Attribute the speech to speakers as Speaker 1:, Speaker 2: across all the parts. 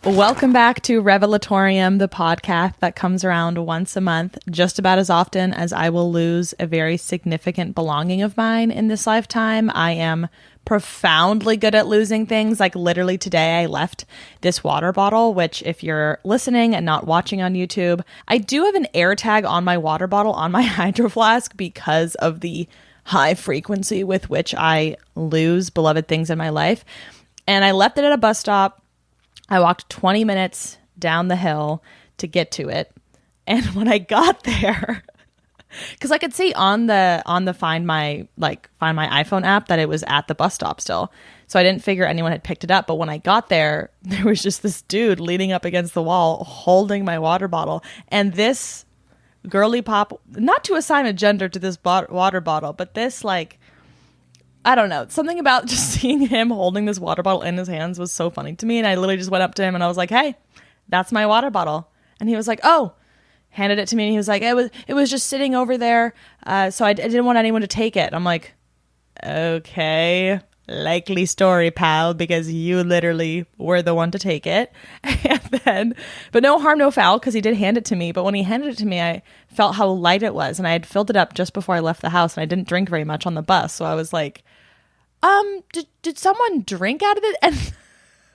Speaker 1: Welcome back to Revelatorium, the podcast that comes around once a month, just about as often as I will lose a very significant belonging of mine in this lifetime. I am profoundly good at losing things. Like literally today, I left this water bottle, which if you're listening and not watching on YouTube, I do have an AirTag on my water bottle on my hydro flask because of the high frequency with which I lose beloved things in my life. And I left it at a bus stop. I walked 20 minutes down the hill to get to it. And when I got there, because I could see on the Find My iPhone app that it was at the bus stop still. So I didn't figure anyone had picked it up. But when I got there, there was just this dude leaning up against the wall holding my water bottle. And this girly pop, not to assign a gender to this water bottle, but this I don't know. Something about just seeing him holding this water bottle in his hands was so funny to me. And I literally just went up to him and I was like, hey, that's my water bottle. And he was like, oh, handed it to me. And he was like, it was just sitting over there. So I didn't want anyone to take it. I'm like, okay, likely story, pal, because you literally were the one to take it. But no harm, no foul, because he did hand it to me. But when he handed it to me, I felt how light it was. And I had filled it up just before I left the house. And I didn't drink very much on the bus. So I was like, did someone drink out of it? And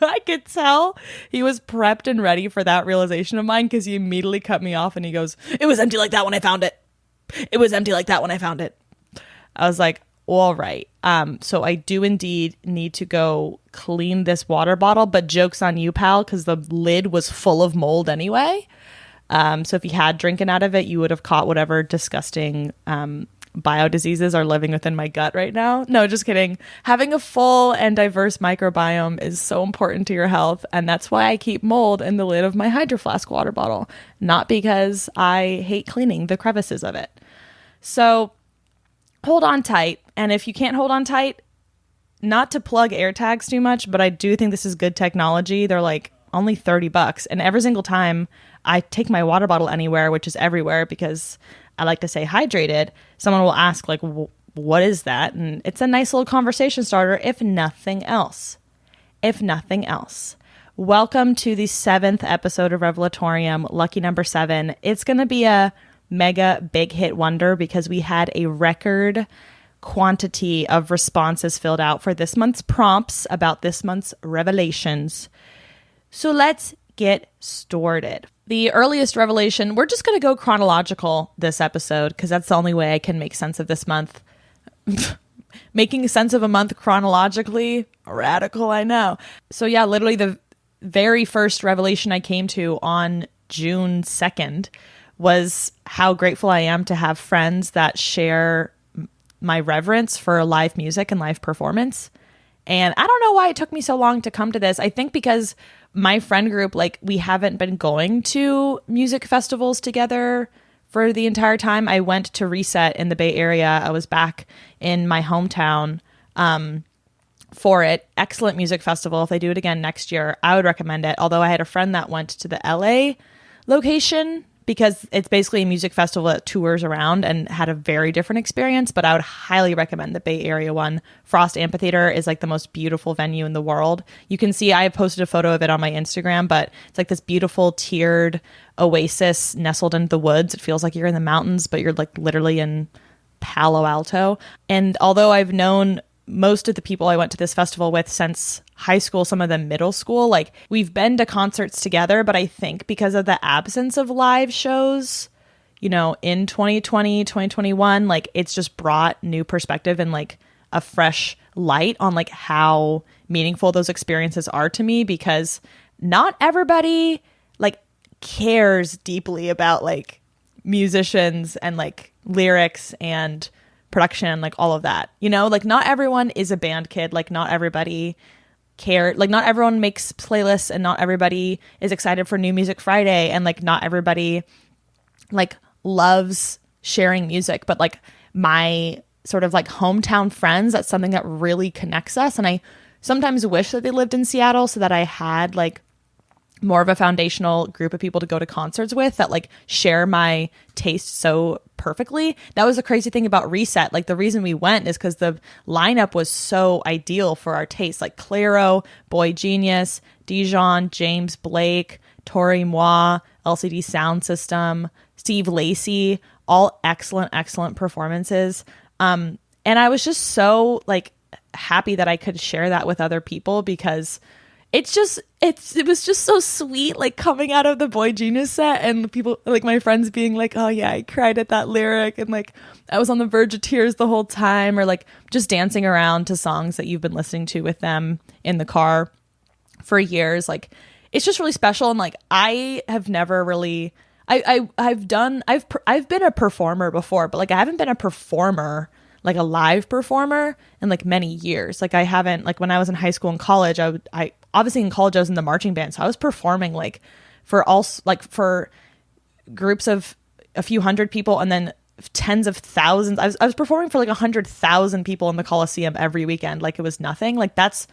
Speaker 1: I could tell he was prepped and ready for that realization of mine, because he immediately cut me off and he goes, it was empty like that when I found it. It was empty like that when I found it. I was like, all right. So I do indeed need to go clean this water bottle, but joke's on you, pal, because the lid was full of mold anyway. So if you had drinking out of it, you would have caught whatever disgusting biodiseases are living within my gut right now. No, just kidding. Having a full and diverse microbiome is so important to your health, and that's why I keep mold in the lid of my Hydro Flask water bottle, not because I hate cleaning the crevices of it. So hold on tight, and if you can't hold on tight, not to plug AirTags too much, but I do think this is good technology. They're like only $30, and every single time I take my water bottle anywhere, which is everywhere because I like to stay hydrated, someone will ask like, what is that? And it's a nice little conversation starter, if nothing else. If nothing else. Welcome to the 7th episode of Revelatorium, lucky number 7. It's going to be a mega big hit wonder because we had a record quantity of responses filled out for this month's prompts about this month's revelations. So let's get started. The earliest revelation, we're just going to go chronological this episode because that's the only way I can make sense of this month. Making sense of a month chronologically, radical, I know. So yeah, literally the very first revelation I came to on June 2nd was how grateful I am to have friends that share my reverence for live music and live performance. And I don't know why it took me so long to come to this. I think because my friend group, we haven't been going to music festivals together for the entire time. I went to Reset in the Bay Area. I was back in my hometown for it. Excellent music festival. If they do it again next year, I would recommend it. Although I had a friend that went to the LA location because it's basically a music festival that tours around and had a very different experience, but I would highly recommend the Bay Area one. Frost Amphitheater is the most beautiful venue in the world. You can see, I posted a photo of it on my Instagram, but it's this beautiful tiered oasis nestled into the woods. It feels like you're in the mountains, but you're literally in Palo Alto. And although I've known most of the people I went to this festival with since high school, some of them middle school, we've been to concerts together, but I think because of the absence of live shows, in 2020, 2021, it's just brought new perspective and a fresh light on how meaningful those experiences are to me, because not everybody cares deeply about musicians and lyrics and production, all of that, not everyone is a band kid, not everybody care, not everyone makes playlists, and not everybody is excited for New Music Friday, and not everybody loves sharing music, but my sort of hometown friends, that's something that really connects us. And I sometimes wish that they lived in Seattle so that I had more of a foundational group of people to go to concerts with that like share my taste so perfectly. That was the crazy thing about Reset. Like the reason we went is because the lineup was so ideal for our taste. Like Clairo, Boy Genius, Dijon, James Blake, Tori Moi, LCD Sound System, Steve Lacy, all excellent performances. And I was just so like happy that I could share that with other people, because it was just so sweet, like coming out of the Boy Genius set and people like my friends being like, oh yeah, I cried at that lyric, and like I was on the verge of tears the whole time, or like just dancing around to songs that you've been listening to with them in the car for years. Like it's just really special. And like I have never really I've been a performer before, but like I haven't been a performer, like a live performer, in like many years. Like I haven't, like when I was in high school and college, I obviously in college I was in the marching band, so I was performing like for groups of a few hundred people, and then tens of thousands. I was performing for like 100,000 people in the Coliseum every weekend. Like it was nothing. Like that's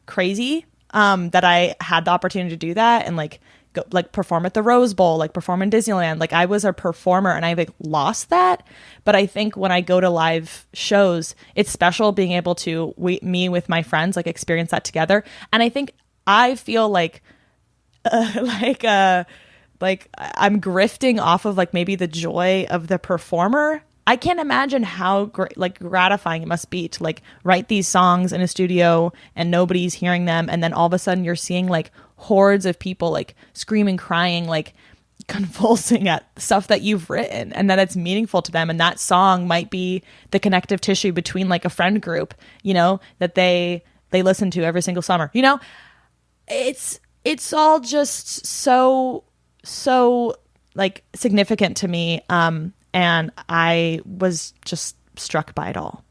Speaker 1: crazy that I had the opportunity to do that and like go, like perform at the Rose Bowl, like perform in Disneyland. Like I was a performer, and I like lost that. But I think when I go to live shows, it's special being able to me with my friends like experience that together. And I think I feel like I'm grifting off of like maybe the joy of the performer. I can't imagine how gratifying it must be to like write these songs in a studio and nobody's hearing them, and then all of a sudden you're seeing like hordes of people like screaming, crying, like convulsing at stuff that you've written, and that it's meaningful to them, and that song might be the connective tissue between like a friend group, you know, that they listen to every single summer. You know, it's all just so like significant to me. And I was just struck by it all.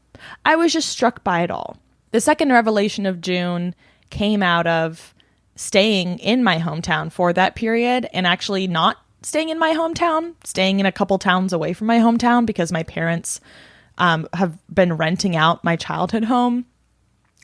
Speaker 1: The second revelation of June came out of staying in my hometown for that period, and actually not staying in my hometown, staying in a couple towns away from my hometown, because my parents have been renting out my childhood home,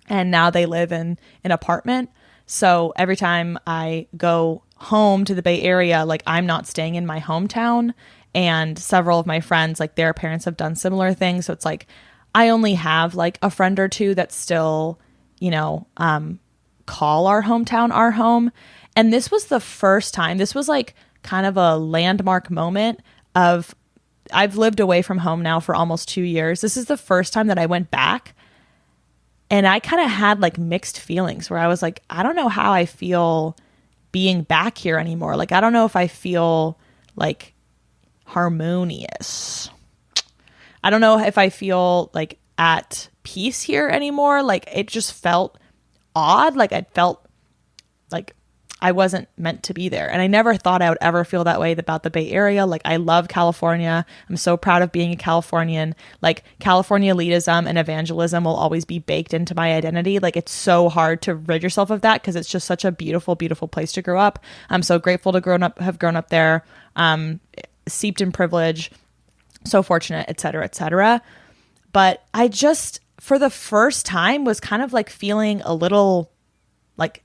Speaker 1: and now they live in an apartment. So every time I go home to the Bay Area, like I'm not staying in my hometown. And several of my friends, like their parents have done similar things. So it's like, I only have like a friend or two that still, you know, call our hometown our home. And this was the first time, this was like kind of a landmark moment of, I've lived away from home now for almost 2 years. This is the first time that I went back, and I kind of had like mixed feelings where I was like, I don't know how I feel being back here anymore. Like, I don't know if I feel like harmonious. I don't know if I feel like at peace here anymore. Like it just felt odd. Like I felt like I wasn't meant to be there. And I never thought I would ever feel that way about the Bay Area. Like I love California. I'm so proud of being a Californian. Like California elitism and evangelism will always be baked into my identity. Like it's so hard to rid yourself of that, because it's just such a beautiful, beautiful place to grow up. I'm so grateful to have grown up there. Steeped in privilege, so fortunate, et cetera, but I just, for the first time, was kind of like feeling a little like,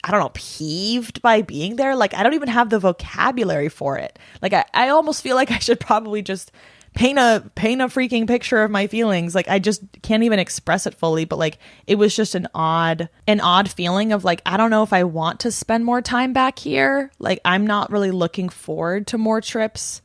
Speaker 1: I don't know, peeved by being there. Like I don't even have the vocabulary for it. Like I almost feel like I should probably just paint a freaking picture of my feelings. Like I just can't even express it fully, but like it was just an odd feeling of like, I don't know if I want to spend more time back here. Like I'm not really looking forward to more trips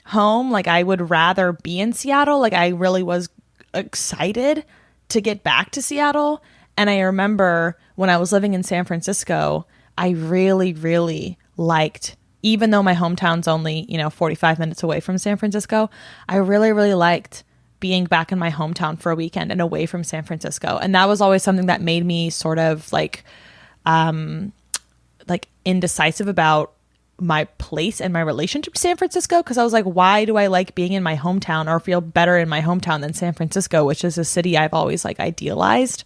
Speaker 1: home. Like I would rather be in Seattle. Like I really was excited to get back to Seattle. And I remember when I was living in San Francisco, I really, really liked, even though my hometown's only, 45 minutes away from San Francisco, I really, really liked being back in my hometown for a weekend and away from San Francisco. And that was always something that made me sort of like indecisive about my place and my relationship to San Francisco. Cause I was like, why do I like being in my hometown or feel better in my hometown than San Francisco, which is a city I've always like idealized.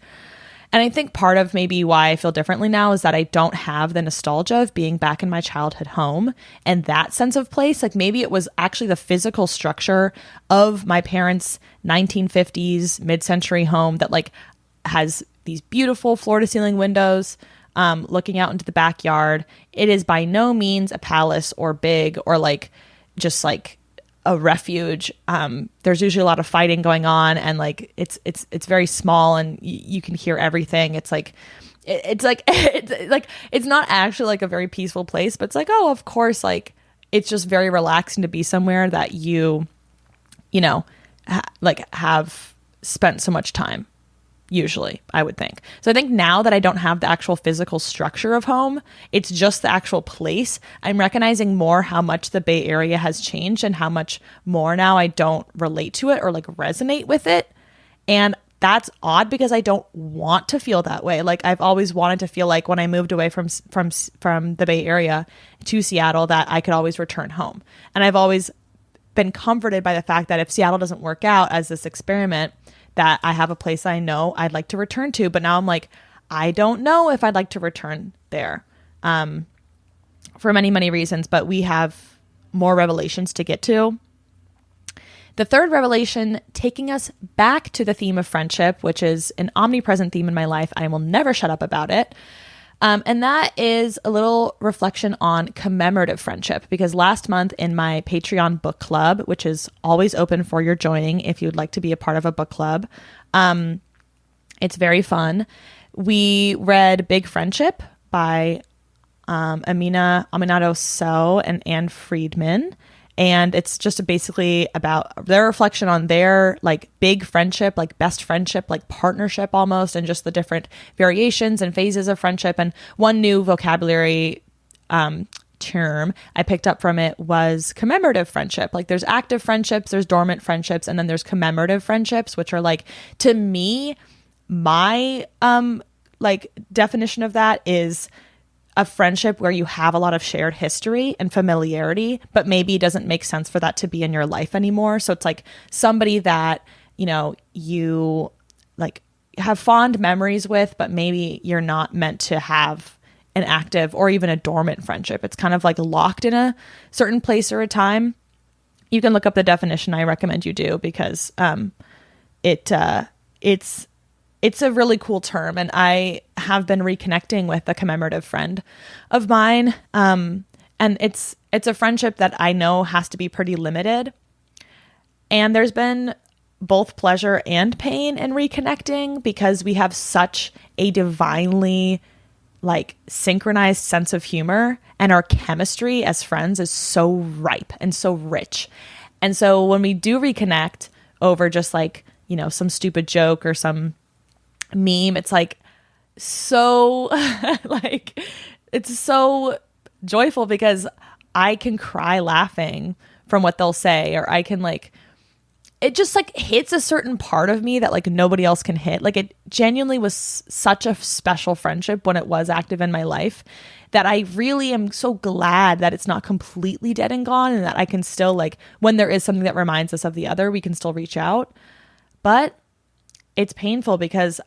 Speaker 1: And I think part of maybe why I feel differently now is that I don't have the nostalgia of being back in my childhood home and that sense of place. Like maybe it was actually the physical structure of my parents' 1950s mid-century home that like has these beautiful floor-to-ceiling windows, looking out into the backyard. It is by no means a palace or big or like just like a refuge. There's usually a lot of fighting going on, and like it's very small, and you can hear everything. It's like it's not actually like a very peaceful place, but it's like, oh, of course, like it's just very relaxing to be somewhere that you know, have spent so much time. Usually, I would think. So I think now that I don't have the actual physical structure of home, it's just the actual place. I'm recognizing more how much the Bay Area has changed and how much more now I don't relate to it or like resonate with it. And that's odd because I don't want to feel that way. Like I've always wanted to feel like when I moved away from the Bay Area to Seattle that I could always return home. And I've always been comforted by the fact that if Seattle doesn't work out as this experiment, that I have a place I know I'd like to return to. But now I'm like, I don't know if I'd like to return there for many, many reasons. But we have more revelations to get to. The third revelation, taking us back to the theme of friendship, which is an omnipresent theme in my life. I will never shut up about it. And that is a little reflection on commemorative friendship, because last month in my Patreon book club, which is always open for your joining if you'd like to be a part of a book club, it's very fun. We read Big Friendship by Amina Aminato So and Anne Friedman. And it's just basically about their reflection on their like big friendship, like best friendship, like partnership almost, and just the different variations and phases of friendship. And one new vocabulary term I picked up from it was commemorative friendship. Like there's active friendships, there's dormant friendships, and then there's commemorative friendships, which are like, to me, my like definition of that is a friendship where you have a lot of shared history and familiarity, but maybe it doesn't make sense for that to be in your life anymore. So it's like somebody that, you know, you like have fond memories with, but maybe you're not meant to have an active or even a dormant friendship. It's kind of like locked in a certain place or a time. You can look up the definition. I recommend you do, because it's a really cool term, and I have been reconnecting with a commemorative friend of mine. And it's a friendship that I know has to be pretty limited. And there's been both pleasure and pain in reconnecting, because we have such a divinely like synchronized sense of humor, and our chemistry as friends is so ripe and so rich. And so when we do reconnect over just like, you know, some stupid joke or some meme, it's like so like it's so joyful, because I can cry laughing from what they'll say, or I can like, it just like hits a certain part of me that like nobody else can hit. Like it genuinely was such a special friendship when it was active in my life, that I really am so glad that it's not completely dead and gone, and that I can still like, when there is something that reminds us of the other, we can still reach out. But it's painful because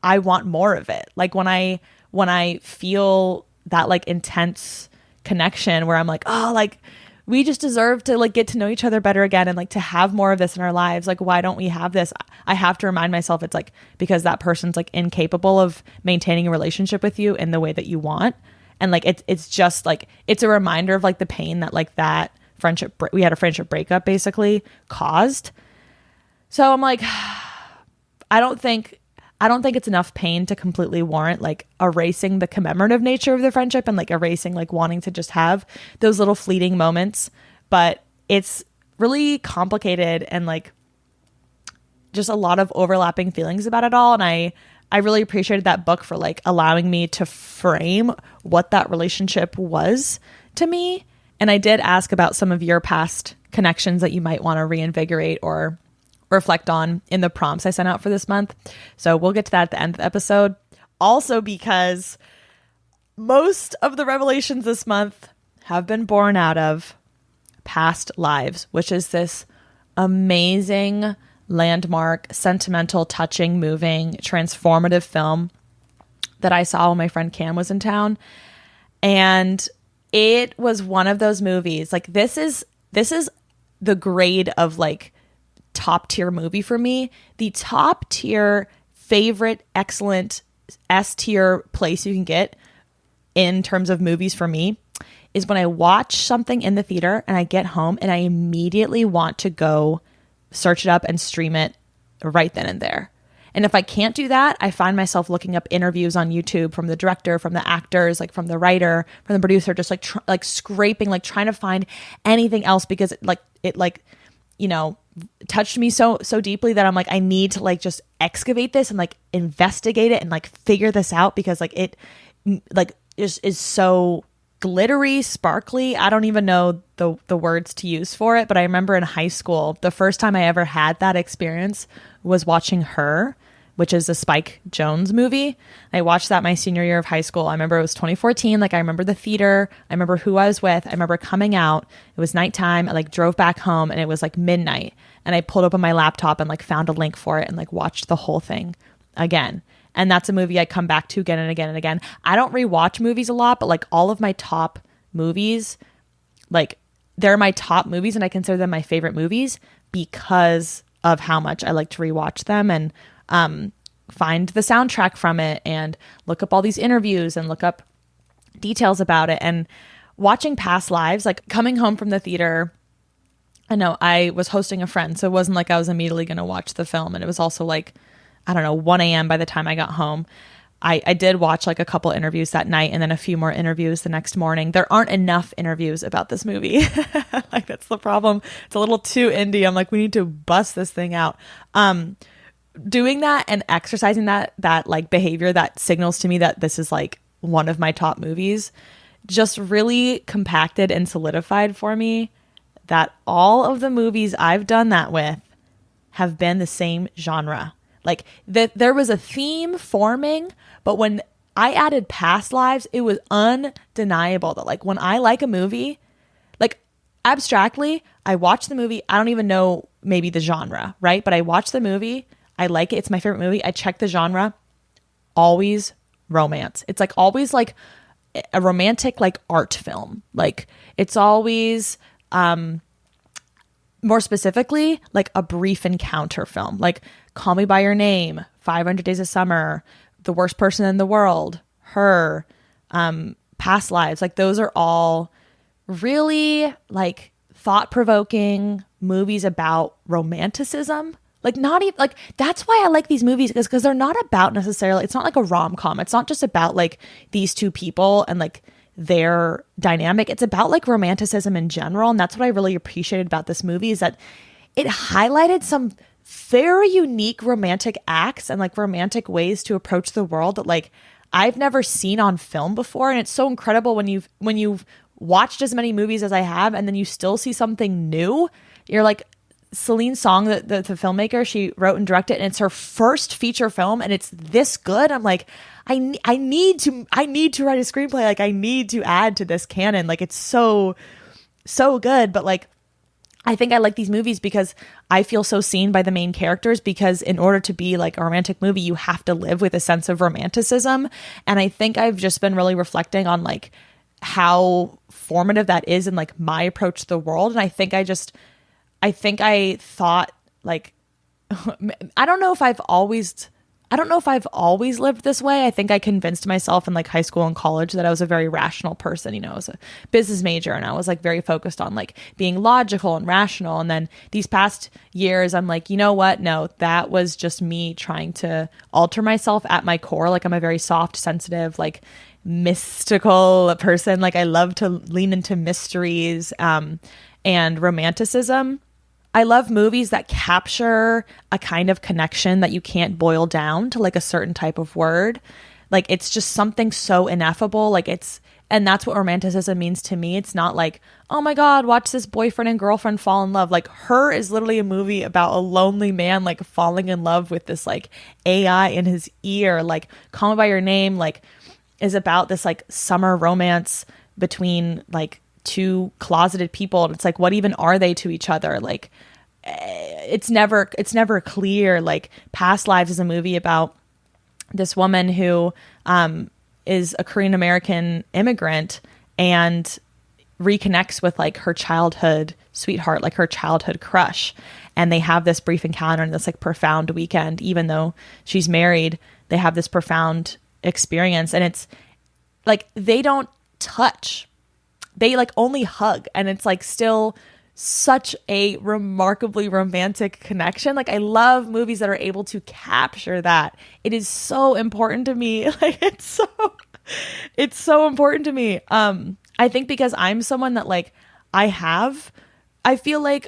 Speaker 1: I want more of it. Like when I feel that like intense connection where I'm like, oh, like we just deserve to like get to know each other better again, and like to have more of this in our lives. Like, why don't we have this? I have to remind myself it's like because that person's like incapable of maintaining a relationship with you in the way that you want. And like it's just like, it's a reminder of like the pain that like that friendship, we had a friendship breakup basically caused. So I'm like, I don't think it's enough pain to completely warrant like erasing the commemorative nature of the friendship and like erasing like wanting to just have those little fleeting moments. But it's really complicated and like just a lot of overlapping feelings about it all. And I really appreciated that book for like allowing me to frame what that relationship was to me. And I did ask about some of your past connections that you might want to reinvigorate or reflect on in the prompts I sent out for this month. So we'll get to that at the end of the episode. Also, because most of the revelations this month have been born out of Past Lives, which is this amazing, landmark, sentimental, touching, moving, transformative film that I saw when my friend Cam was in town. And it was one of those movies. Like this is the grade of like top tier movie for me. The top tier favorite, excellent S tier place you can get in terms of movies for me is when I watch something in the theater and I get home and I immediately want to go search it up and stream it right then and there. And if I can't do that, I find myself looking up interviews on YouTube from the director, from the actors, like from the writer, from the producer, just like scraping, like trying to find anything else, because it you know, touched me so deeply that I'm like, I need to like just excavate this and like investigate it and like figure this out, because like it like is so glittery, sparkly. I don't even know the words to use for it, but I remember in high school, the first time I ever had that experience was watching Her, which is a Spike Jonze movie. I watched that my senior year of high school. I remember it was 2014. Like I remember the theater. I remember who I was with. I remember coming out. It was nighttime. I like drove back home and it was like midnight. And I pulled open my laptop and like found a link for it and like watched the whole thing again. And that's a movie I come back to again and again and again. I don't rewatch movies a lot, but like all of my top movies, like they're my top movies and I consider them my favorite movies because of how much I like to rewatch them and find the soundtrack from it and look up all these interviews and look up details about it. And watching past lives, like coming home from the theater, I know I was hosting a friend, so it wasn't like I was immediately going to watch the film. And it was also like, I don't know, 1 a.m. by the time I got home. I did watch like a couple interviews that night and then a few more interviews the next morning. There aren't enough interviews about this movie. Like that's the problem. It's a little too indie. I'm like, we need to bust this thing out. Doing that and exercising that like behavior that signals to me that this is like one of my top movies just really compacted and solidified for me that all of the movies I've done that with have been the same genre. Like that there was a theme forming, but when I added past lives, it was undeniable that like when I like a movie, like abstractly, I watch the movie, I don't even know maybe the genre, right? But I watch the movie, I like it, it's my favorite movie, I check the genre, always romance. It's like always like a romantic like art film. Like it's always more specifically like a brief encounter film, like Call Me by Your Name, 500 Days of Summer, The Worst Person in the World, Her, Past Lives. Like those are all really like thought-provoking movies about romanticism. Like not even like that's why I like these movies, because they're not about necessarily, it's not like a rom-com. It's not just about like these two people and like their dynamic. It's about like romanticism in general. And that's what I really appreciated about this movie, is that it highlighted some very unique romantic acts and like romantic ways to approach the world that like I've never seen on film before. And it's so incredible when you've watched as many movies as I have and then you still see something new. You're like, Celine Song, the filmmaker, she wrote and directed, and it's her first feature film and it's this good. I'm like, I need to write a screenplay. Like I need to add to this canon. Like it's so good. But like I think I like these movies because I feel so seen by the main characters, because in order to be like a romantic movie, you have to live with a sense of romanticism. And I think I've just been really reflecting on like how formative that is in like my approach to the world. And I think I thought like, I don't know if I've always lived this way. I think I convinced myself in like high school and college that I was a very rational person. You know, I was a business major and I was like very focused on like being logical and rational. And then these past years, I'm like, you know what? No, that was just me trying to alter myself at my core. Like I'm a very soft, sensitive, like mystical person. Like I love to lean into mysteries and romanticism. I love movies that capture a kind of connection that you can't boil down to like a certain type of word. Like it's just something so ineffable. Like and that's what romanticism means to me. It's not like, oh my God, watch this boyfriend and girlfriend fall in love. Like Her is literally a movie about a lonely man like falling in love with this like AI in his ear. Like Call Me by Your Name like is about this like summer romance between like two closeted people, and it's like, what even are they to each other? Like it's never clear. Like Past Lives is a movie about this woman who is a Korean American immigrant and reconnects with like her childhood sweetheart, like her childhood crush, and they have this brief encounter and this like profound weekend. Even though she's married, they have this profound experience, and like they don't touch. They like only hug, and it's like still such a remarkably romantic connection. Like I love movies that are able to capture that. It is so important to me. Like it's so important to me. I think because I'm someone that like I feel like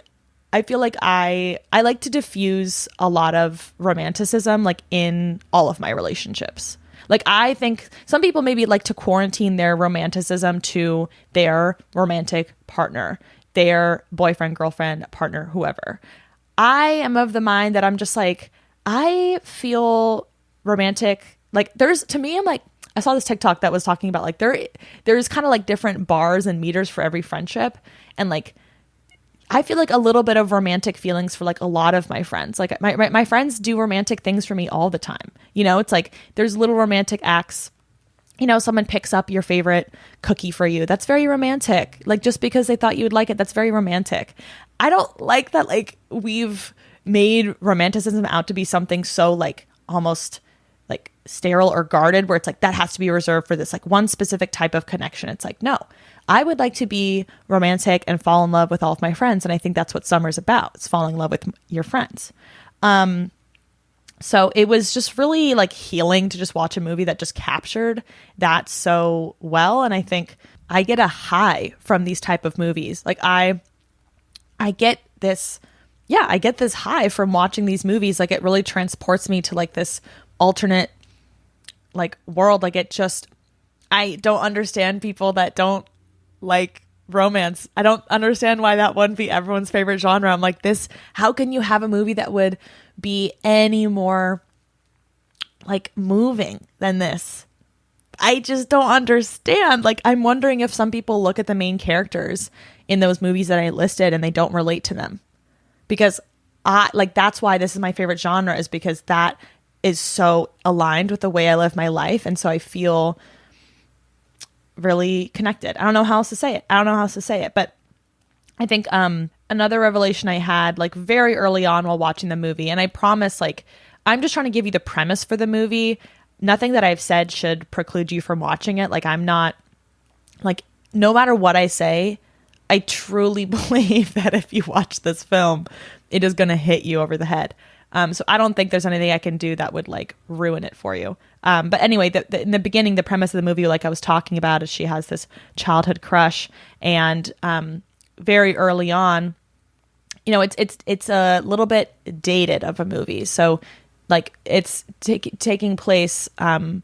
Speaker 1: I like to diffuse a lot of romanticism like in all of my relationships. Like I think some people maybe like to quarantine their romanticism to their romantic partner, their boyfriend, girlfriend, partner, whoever. I am of the mind that I'm just like, I feel romantic. Like there's, to me, I'm like, I saw this TikTok that was talking about like there's kind of like different bars and meters for every friendship. And like, I feel like a little bit of romantic feelings for like a lot of my friends. Like my friends do romantic things for me all the time. You know, it's like there's little romantic acts. You know, someone picks up your favorite cookie for you. That's very romantic. Like just because they thought you would like it, that's very romantic. I don't like that like we've made romanticism out to be something so like almost like sterile or guarded, where it's like that has to be reserved for this like one specific type of connection. It's like, no, I would like to be romantic and fall in love with all of my friends. And I think that's what summer's about. It's falling in love with your friends. So it was just really like healing to just watch a movie that just captured that so well. And I think I get a high from these type of movies. Like I get this, I get this high from watching these movies. Like it really transports me to like this alternate like world. Like it just, I don't understand people that don't like romance. I don't understand why that wouldn't be everyone's favorite genre. I'm like, this, how can you have a movie that would be any more like moving than this? I just don't understand. Like, I'm wondering if some people look at the main characters in those movies that I listed and they don't relate to them, because that's why this is my favorite genre, is because that is so aligned with the way I live my life. And so I feel really connected. I don't know how else to say it. But I think another revelation I had like very early on while watching the movie, and I promise like I'm just trying to give you the premise for the movie. Nothing that I've said should preclude you from watching it. Like I'm not like, no matter what I say, I truly believe that if you watch this film, it is going to hit you over the head. So I don't think there's anything I can do that would like ruin it for you. But anyway, in the beginning, the premise of the movie, like I was talking about, is she has this childhood crush, and very early on, you know, it's a little bit dated of a movie. So like it's taking place it's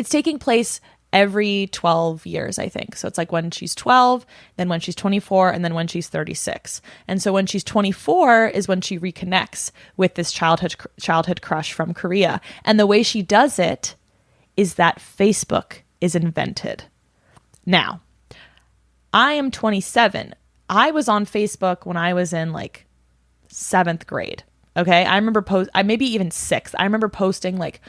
Speaker 1: taking place every 12 years, I think. So it's like when she's 12, then when she's 24, and then when she's 36. And so when she's 24 is when she reconnects with this childhood crush from Korea. And the way she does it is that Facebook is invented. Now, I am 27. I was on Facebook when I was in like 7th grade. Okay. I remember maybe even 6th. I remember posting like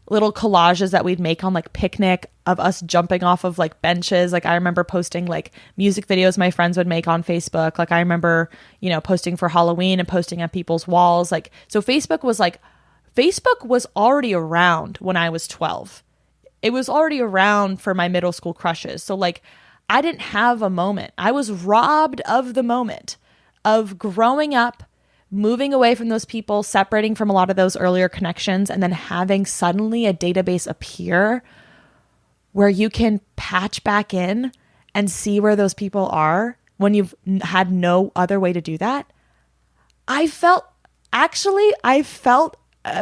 Speaker 1: little collages that we'd make on like picnic of us jumping off of like benches. Like I remember posting like music videos my friends would make on Facebook. Like I remember, you know, posting for Halloween and posting on people's walls. Like, so Facebook was already around when I was 12. It was already around for my middle school crushes. So like I didn't have a moment. I was robbed of the moment of growing up, moving away from those people, separating from a lot of those earlier connections, and then having suddenly a database appear where you can patch back in and see where those people are when you've had no other way to do that. I felt a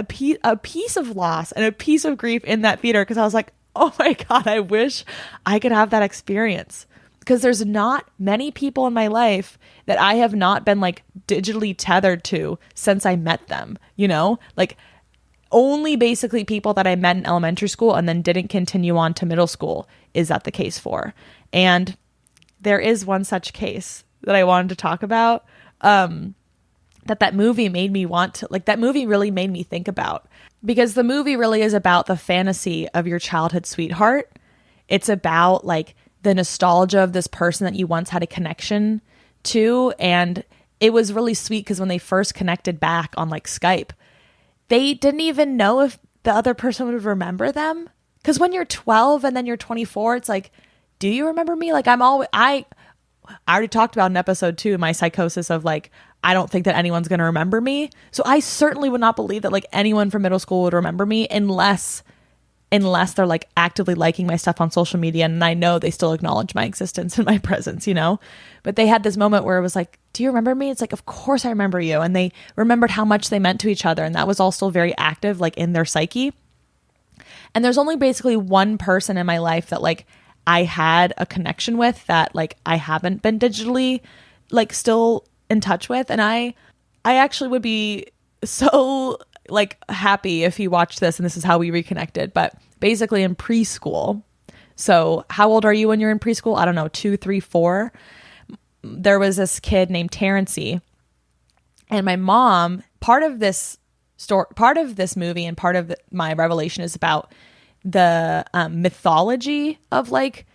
Speaker 1: piece of loss and a piece of grief in that theater, because I was like, oh my God, I wish I could have that experience. Because there's not many people in my life that I have not been like digitally tethered to since I met them, you know, like only basically people that I met in elementary school and then didn't continue on to middle school is that the case for. And there is one such case that I wanted to talk about, that movie made me want to, like, that movie really made me think about, because the movie really is about the fantasy of your childhood sweetheart. It's about like the nostalgia of this person that you once had a connection to. And it was really sweet because when they first connected back on like Skype, they didn't even know if the other person would remember them, Because when you're 12 and then you're 24, it's like, do you remember me? Like I already talked about in episode 2, my psychosis of like, I don't think that anyone's going to remember me. So I certainly would not believe that like anyone from middle school would remember me unless they're like actively liking my stuff on social media. And I know they still acknowledge my existence and my presence, you know, but they had this moment where it was like, do you remember me? It's like, of course I remember you. And they remembered how much they meant to each other. And that was all still very active, like in their psyche. And there's only basically one person in my life that like I had a connection with that like I haven't been digitally like still in touch with. And I actually would be so like happy if he watched this and this is how we reconnected. But basically in preschool, so how old are you when you're in preschool? I don't know, 2, 3, 4. There was this kid named Terrency, and my mom, part of this movie and part of my revelation is about the mythology of like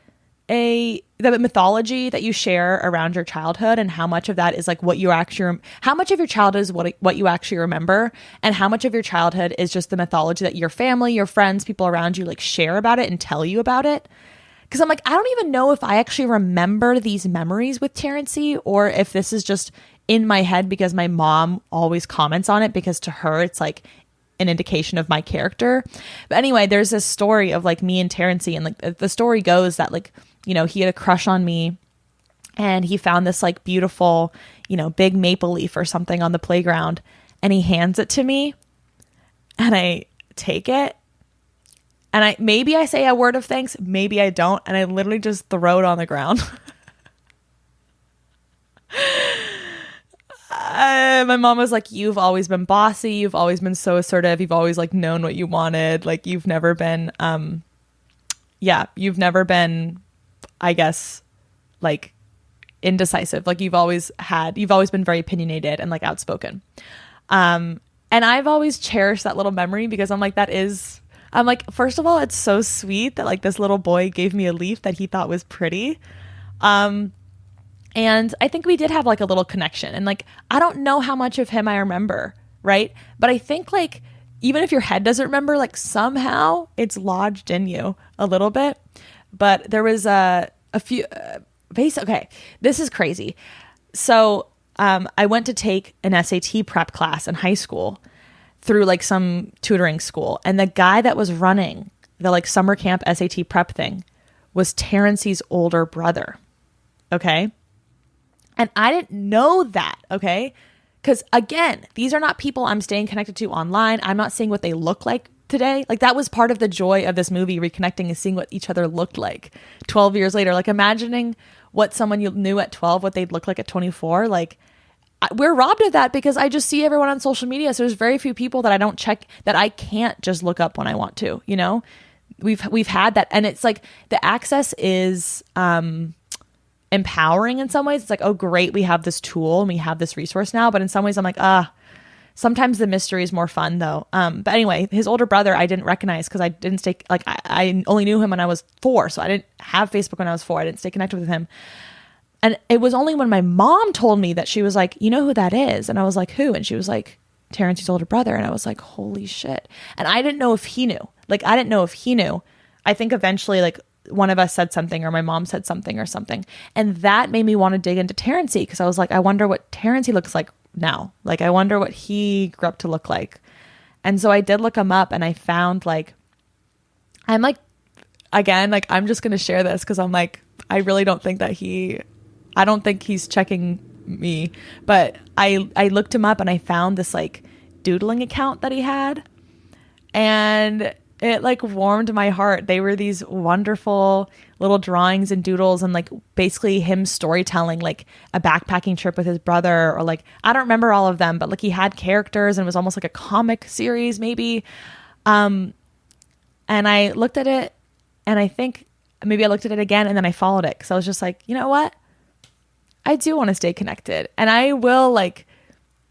Speaker 1: the mythology that you share around your childhood, and how much of that is like what you actually, how much of your childhood is what you actually remember, and how much of your childhood is just the mythology that your family, your friends, people around you like share about it and tell you about it. Because I'm like, I don't even know if I actually remember these memories with Terrency, or if this is just in my head because my mom always comments on it, because to her it's like an indication of my character. But anyway, there's this story of like me and Terrency, and like the story goes that like, you know, he had a crush on me, and he found this like beautiful, you know, big maple leaf or something on the playground, and he hands it to me, and I take it, and maybe I say a word of thanks, maybe I don't, and I literally just throw it on the ground. My mom was like, you've always been bossy, you've always been so assertive, you've always like known what you wanted, like you've never been you've never been, I guess, like indecisive, like you've always been very opinionated and like outspoken, and I've always cherished that little memory, because I'm like, first of all, it's so sweet that like this little boy gave me a leaf that he thought was pretty. And I think we did have like a little connection, and like, I don't know how much of him I remember, right? But I think like, even if your head doesn't remember, like somehow it's lodged in you a little bit. But there was a few, okay, this is crazy. So I went to take an SAT prep class in high school through like some tutoring school. And the guy that was running the like summer camp SAT prep thing was Terrency's older brother. Okay. And I didn't know that, okay? Because again, these are not people I'm staying connected to online. I'm not seeing what they look like today. Like that was part of the joy of this movie, Reconnecting, is seeing what each other looked like 12 years later. Like imagining what someone you knew at 12, what they'd look like at 24. Like we're robbed of that because I just see everyone on social media. So there's very few people that I don't check, that I can't just look up when I want to, you know? We've had that. And it's like the access is empowering in some ways. It's like, oh great, we have this tool and we have this resource now. But in some ways I'm like, sometimes the mystery is more fun though. But anyway, his older brother I didn't recognize because I didn't stay, like I only knew him when I was 4. So I didn't have Facebook when I was 4. I didn't stay connected with him. And it was only when my mom told me that she was like, you know who that is? And I was like, who? And she was like, Terrence's older brother. And I was like, holy shit. And I didn't know if he knew. I think eventually like one of us said something, or my mom said something or something. And that made me want to dig into Terrency, because I was like, I wonder what Terrency looks like now. Like, I wonder what he grew up to look like. And so I did look him up, and I found like, I'm like, again, like, I'm just going to share this because I'm like, I really don't think that I don't think he's checking me, but I looked him up and I found this like doodling account that he had, and it like warmed my heart. They were these wonderful little drawings and doodles, and like basically him storytelling like a backpacking trip with his brother, or like, I don't remember all of them, but like he had characters and it was almost like a comic series maybe. And I looked at it, and I think maybe I looked at it again, and then I followed it because I was just like, you know what? I do want to stay connected, and I will like,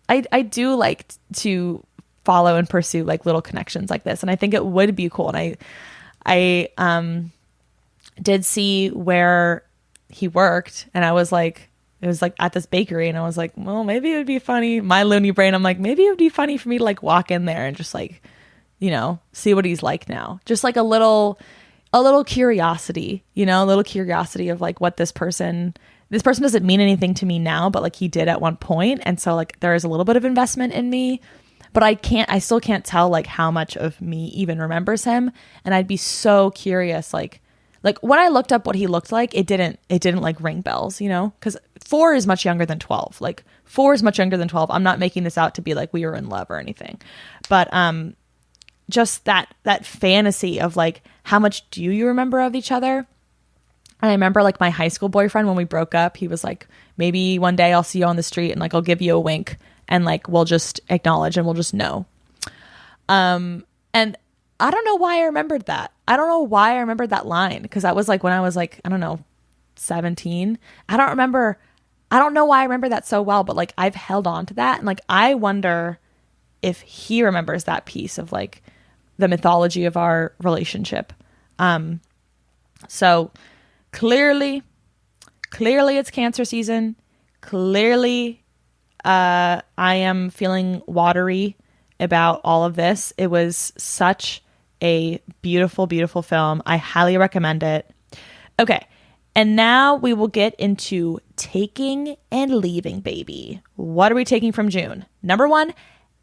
Speaker 1: I do like to follow and pursue like little connections like this. And I think it would be cool. And I did see where he worked, and I was like, it was like at this bakery, and I was like, well, maybe it would be funny. My loony brain, I'm like, maybe it would be funny for me to like walk in there and just like, see what he's like now. Just like a little curiosity, a little curiosity of like what this person doesn't mean anything to me now, but like he did at one point. And so like there is a little bit of investment in me, but I still can't tell like how much of me even remembers him. And I'd be so curious, like when I looked up what he looked like, it didn't like ring bells, because 4 is much younger than 12. Like 4 is much younger than 12. I'm not making this out to be like we were in love or anything, but just that fantasy of like, how much do you remember of each other? And I remember like my high school boyfriend, when we broke up, he was like, maybe one day I'll see you on the street and like I'll give you a wink and like we'll just acknowledge and we'll just know. And I don't know why I remembered that. I don't know why I remembered that line, because that was like when I was like, I don't know, 17. I don't know why I remember that so well, but like I've held on to that. And like I wonder if he remembers that piece of like the mythology of our relationship. So clearly it's Cancer season. Clearly, I am feeling watery about all of this. It was such a beautiful, beautiful film. I highly recommend it. Okay. And now we will get into taking and leaving, baby. What are we taking from June? Number 1,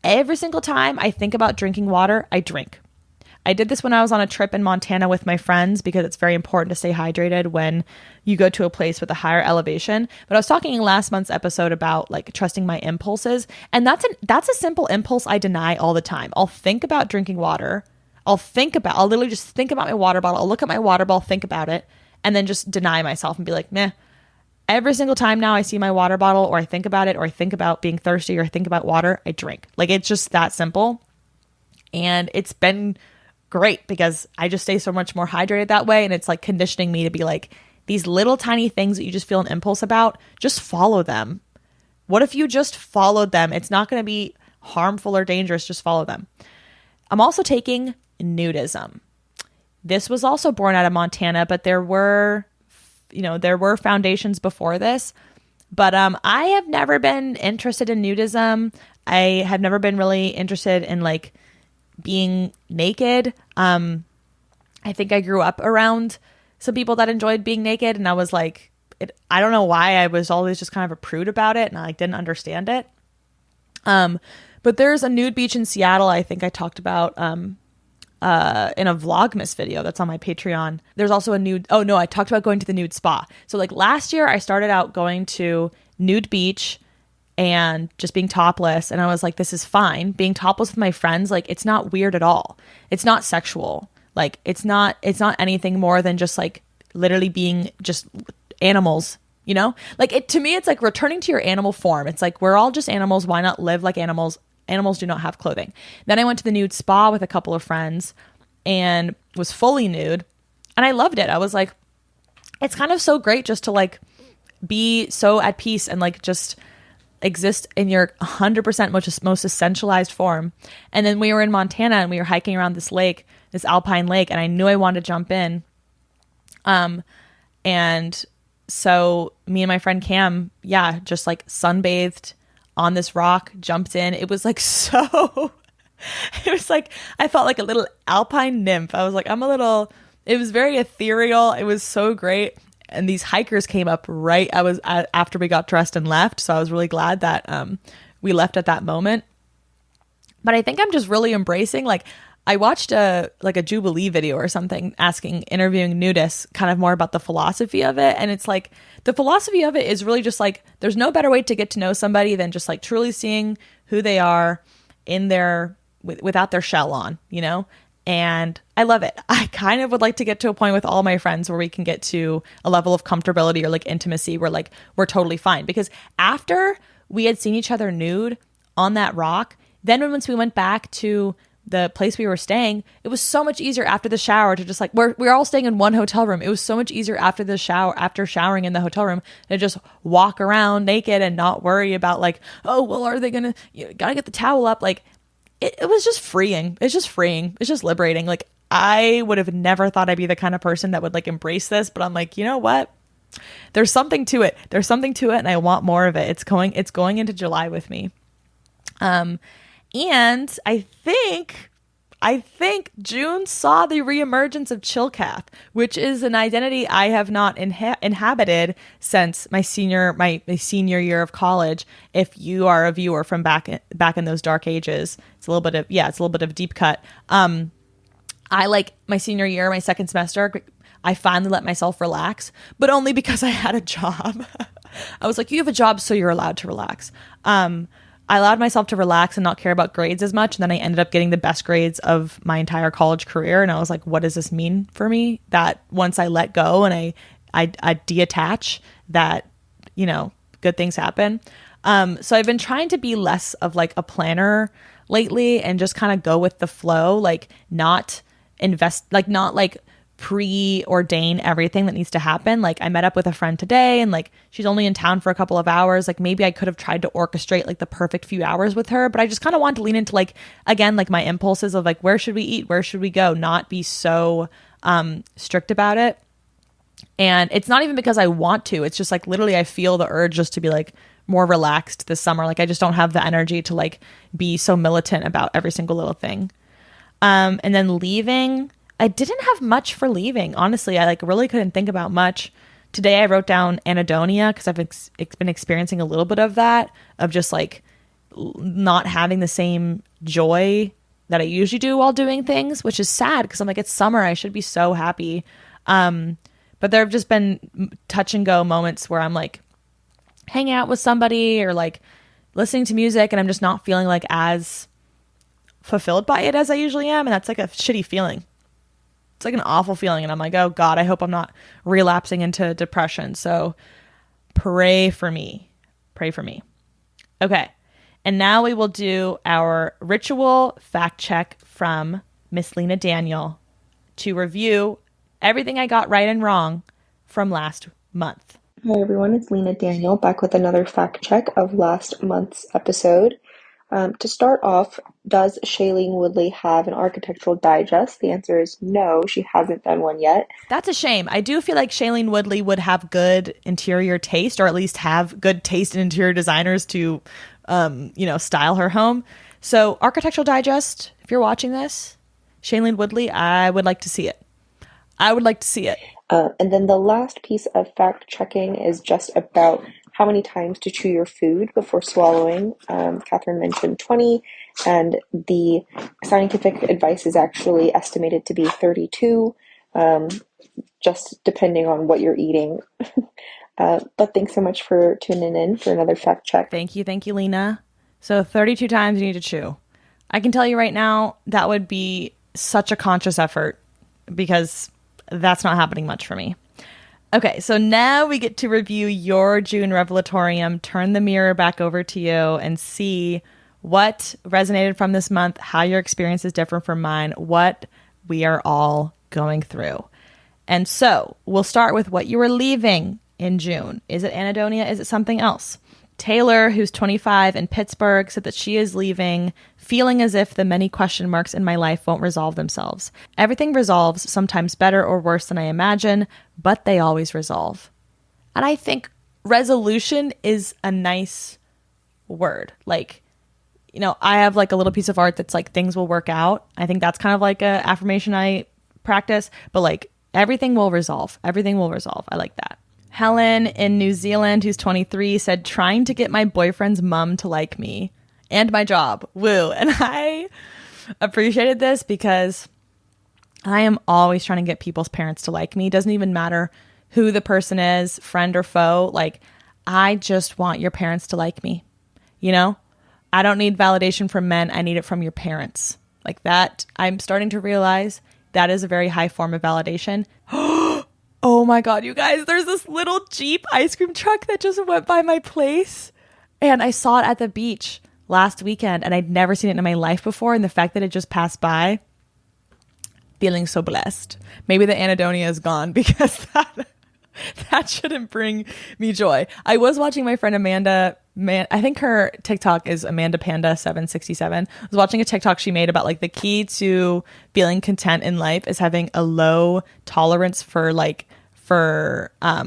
Speaker 1: every single time I think about drinking water, I drink. I did this when I was on a trip in Montana with my friends, because it's very important to stay hydrated when you go to a place with a higher elevation. But I was talking in last month's episode about like trusting my impulses. And that's a simple impulse I deny all the time. I'll think about drinking water. I'll literally just think about my water bottle. I'll look at my water bottle, think about it, and then just deny myself and be like, meh. Every single time now I see my water bottle, or I think about it, or I think about being thirsty, or I think about water, I drink. Like, it's just that simple. And it's been great because I just stay so much more hydrated that way. And it's like conditioning me to be like, these little tiny things that you just feel an impulse about, just follow them. What if you just followed them? It's not going to be harmful or dangerous. Just follow them. I'm also taking nudism. This was also born out of Montana, but there were foundations before this. But I have never been interested in nudism. I have never been really interested in like being naked. I think I grew up around some people that enjoyed being naked, and I was like, I don't know why I was always just kind of a prude about it, and I didn't understand it. But there's a nude beach in Seattle. I think I talked about in a Vlogmas video that's on my Patreon. There's also I talked about going to the nude spa. So like last year I started out going to nude beach and just being topless. And I was like, this is fine. Being topless with my friends, like, it's not weird at all. It's not sexual. Like, it's not anything more than just like literally being just animals, like to me, it's like returning to your animal form. It's like, we're all just animals. Why not live like animals? Animals do not have clothing. Then I went to the nude spa with a couple of friends and was fully nude. And I loved it. I was like, it's kind of so great just to like be so at peace and like just exist in your 100% most essentialized form. And then we were in Montana and we were hiking around this lake, this alpine lake, and I knew I wanted to jump in. And so me and my friend Cam, just like sunbathed on this rock, jumped in. It was like it was like, I felt like a little alpine nymph. I was like, it was very ethereal. It was so great. And these hikers came up after we got dressed and left. So I was really glad that we left at that moment. But I think I'm just really embracing, like, I watched a Jubilee video or something interviewing nudists kind of more about the philosophy of it. And it's like, the philosophy of it is really just like, there's no better way to get to know somebody than just like truly seeing who they are without their shell on, And I love it. I kind of would like to get to a point with all my friends where we can get to a level of comfortability or like intimacy where like we're totally fine. Because after we had seen each other nude on that rock, then once we went back to the place we were staying, it was so much easier after the shower to just like, we're all staying in one hotel room. It was so much easier after showering in the hotel room to just walk around naked and not worry about like, oh, well, are they gonna, gotta get the towel up. Like, it was just freeing. It's just freeing. It's just liberating. Like, I would have never thought I'd be the kind of person that would like embrace this, but I'm like, you know what? There's something to it. And I want more of it. It's going into July with me. And I think I think June saw the reemergence of Chilcath, which is an identity I have not inhabited since my senior year of college. If you are a viewer from back in those dark ages, it's a little bit of deep cut. I like my senior year, my second semester, I finally let myself relax, but only because I had a job. I was like, you have a job, so you're allowed to relax. I allowed myself to relax and not care about grades as much. And then I ended up getting the best grades of my entire college career. And I was like, what does this mean for me? That once I let go and I detach, that, you know, good things happen. So I've been trying to be less of like a planner lately and just kind of go with the flow, like not preordain everything that needs to happen. Like I met up with a friend today and like she's only in town for a couple of hours. Like maybe I could have tried to orchestrate like the perfect few hours with her, but I just kind of want to lean into like, again, like my impulses of like, where should we eat? Where should we go? Not be so strict about it. And it's not even because I want to, it's just like literally I feel the urge just to be like more relaxed this summer. Like I just don't have the energy to like be so militant about every single little thing. And then leaving, I didn't have much for leaving. Honestly, I like really couldn't think about much. Today I wrote down anhedonia because I've been experiencing a little bit of that, of just like not having the same joy that I usually do while doing things, which is sad because I'm like, it's summer. I should be so happy. But there have just been touch and go moments where I'm like hanging out with somebody or like listening to music and I'm just not feeling like as fulfilled by it as I usually am. And that's like a shitty feeling. It's like an awful feeling. And I'm like, oh God, I hope I'm not relapsing into depression. So pray for me. Pray for me. Okay. And now we will do our ritual fact check from Miss Lena Daniel to review everything I got right and wrong from last month.
Speaker 2: Hi everyone, it's Lena Daniel back with another fact check of last month's episode. To start off, does Shailene Woodley have an architectural digest? The answer is no, she hasn't done one yet.
Speaker 1: That's a shame. I do feel like Shailene Woodley would have good interior taste, or at least have good taste in interior designers to, style her home. So Architectural Digest, if you're watching this, Shailene Woodley, I would like to see it.
Speaker 2: And then the last piece of fact checking is just about how many times to chew your food before swallowing. Catherine mentioned 20, and the scientific advice is actually estimated to be 32, just depending on what you're eating. But thanks so much for tuning in for another fact check.
Speaker 1: Thank you, Lena. So 32 times you need to chew. I can tell you right now, that would be such a conscious effort because that's not happening much for me. Okay, so now we get to review your June Revelatorium, turn the mirror back over to you and see what resonated from this month, how your experience is different from mine, what we are all going through. And so we'll start with what you were leaving in June. Is it anhedonia? Is it something else? Taylor, who's 25 in Pittsburgh, said that she is leaving feeling as if the many question marks in my life won't resolve themselves. Everything resolves, sometimes better or worse than I imagine, but they always resolve. And I think resolution is a nice word. Like, I have like a little piece of art that's like things will work out. I think that's kind of like a affirmation I practice, but like everything will resolve. Everything will resolve. I like that. Helen in New Zealand, who's 23, said, trying to get my boyfriend's mom to like me and my job. Woo. And I appreciated this because I am always trying to get people's parents to like me. It doesn't even matter who the person is, friend or foe. Like, I just want your parents to like me. I don't need validation from men. I need it from your parents. Like that, I'm starting to realize that is a very high form of validation. Oh my God, you guys, there's this little Jeep ice cream truck that just went by my place. And I saw it at the beach last weekend and I'd never seen it in my life before. And the fact that it just passed by, feeling so blessed. Maybe the anhedonia is gone because that shouldn't bring me joy. I was watching my friend Amanda, I think her TikTok is Amanda Panda 767. I was watching a TikTok she made about like the key to feeling content in life is having a low tolerance for I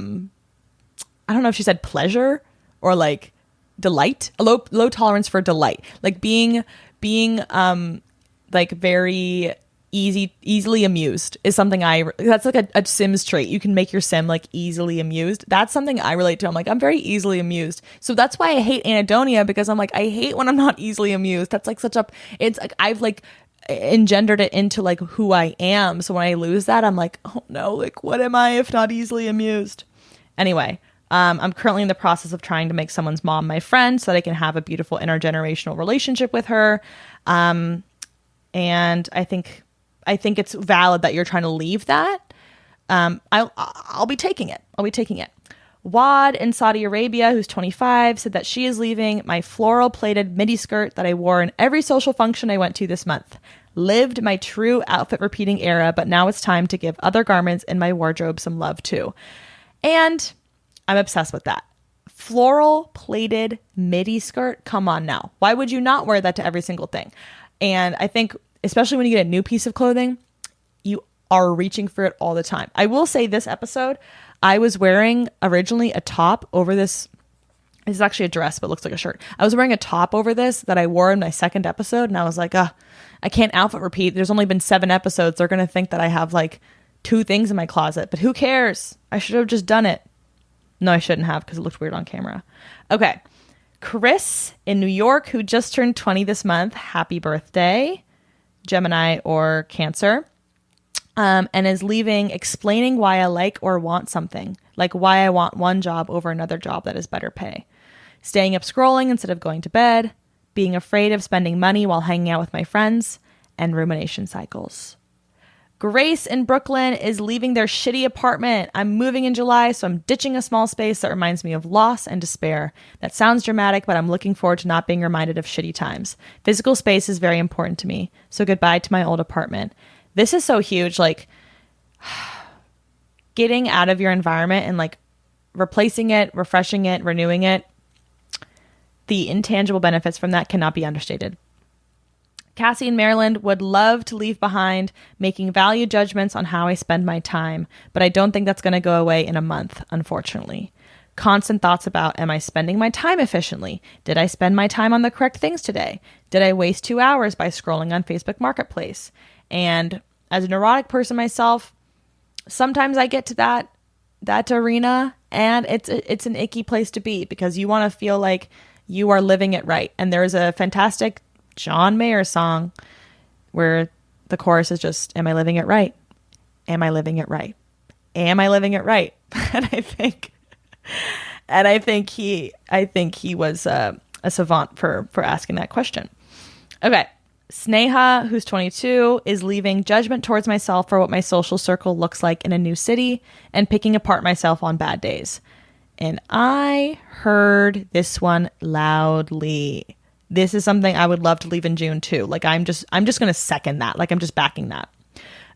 Speaker 1: don't know if she said pleasure or like delight, a low tolerance for delight, like being like very easily amused is something that's like a Sims trait. You can make your sim like easily amused. That's something I relate to. I'm like, I'm very easily amused. So that's why I hate anhedonia, because I'm like, I hate when I'm not easily amused. That's like it's like I've like engendered it into like who I am. So when I lose that, I'm like, oh no, like what am I if not easily amused? Anyway, I'm currently in the process of trying to make someone's mom my friend so that I can have a beautiful intergenerational relationship with her. And I think it's valid that you're trying to leave that. I'll be taking it. Wad in Saudi Arabia, who's 25, said that she is leaving my floral plated midi skirt that I wore in every social function I went to this month. Lived my true outfit repeating era, but now it's time to give other garments in my wardrobe some love too. And I'm obsessed with that. Floral plated midi skirt. Come on now. Why would you not wear that to every single thing? And I think, especially when you get a new piece of clothing, you are reaching for it all the time. I will say this episode, I was wearing originally a top over this. This is actually a dress, but looks like a shirt. I was wearing a top over this that I wore in my second episode. And I was like, I can't outfit repeat. There's only been 7 episodes. They're going to think that I have like 2 things in my closet, but who cares? I should have just done it. No, I shouldn't have, because it looked weird on camera. Okay. Chris in New York, who just turned 20 this month. Happy birthday. Gemini or Cancer. And is leaving explaining why I like or want something, like why I want one job over another job that is better pay, staying up scrolling instead of going to bed, being afraid of spending money while hanging out with my friends, and rumination cycles. Grace in Brooklyn is leaving their shitty apartment. I'm moving in July, so I'm ditching a small space that reminds me of loss and despair. That sounds dramatic, but I'm looking forward to not being reminded of shitty times. Physical space is very important to me, so goodbye to my old apartment. This is so huge, like getting out of your environment and like replacing it, refreshing it, renewing it. The intangible benefits from that cannot be understated. Cassie in Maryland would love to leave behind making value judgments on how I spend my time, but I don't think that's going to go away in a month, unfortunately. Constant thoughts about, am I spending my time efficiently? Did I spend my time on the correct things today? Did I waste 2 hours by scrolling on Facebook Marketplace? And as a neurotic person myself, sometimes I get to that arena, and it's an icky place to be, because you want to feel like you are living it right. And there's a fantastic John Mayer song where the chorus is just, am I living it right? Am I living it right? Am I living it right? And I think he was a savant for asking that question. Okay. Sneha, who's 22, is leaving judgment towards myself for what my social circle looks like in a new city and picking apart myself on bad days. And I heard this one loudly. This is something I would love to leave in June too. Like I'm just going to second that. Like I'm just backing that.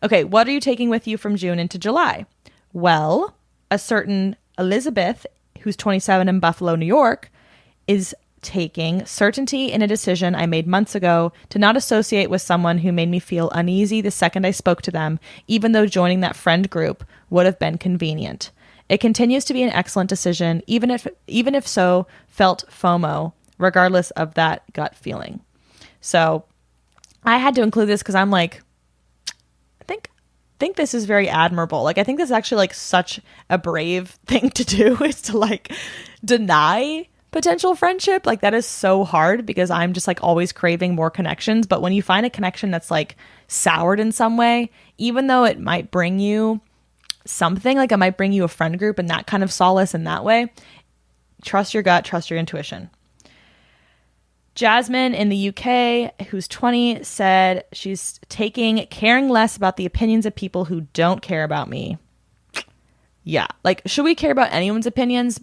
Speaker 1: Okay, what are you taking with you from June into July? Well, a certain Elizabeth, who's 27 in Buffalo, New York, is taking certainty in a decision I made months ago to not associate with someone who made me feel uneasy the second I spoke to them, even though joining that friend group would have been convenient. It continues to be an excellent decision, even if so felt FOMO, regardless of that gut feeling. So I had to include this because I'm like, I think this is very admirable. Like, I think this is actually like such a brave thing to do, is to like deny potential friendship. Like, that is so hard, because I'm just like always craving more connections. But when you find a connection that's like soured in some way, even though it might bring you something, like it might bring you a friend group and that kind of solace in that way, trust your gut, trust your intuition. Jasmine in the UK, who's 20, said she's caring less about the opinions of people who don't care about me. Yeah, like, should we care about anyone's opinions?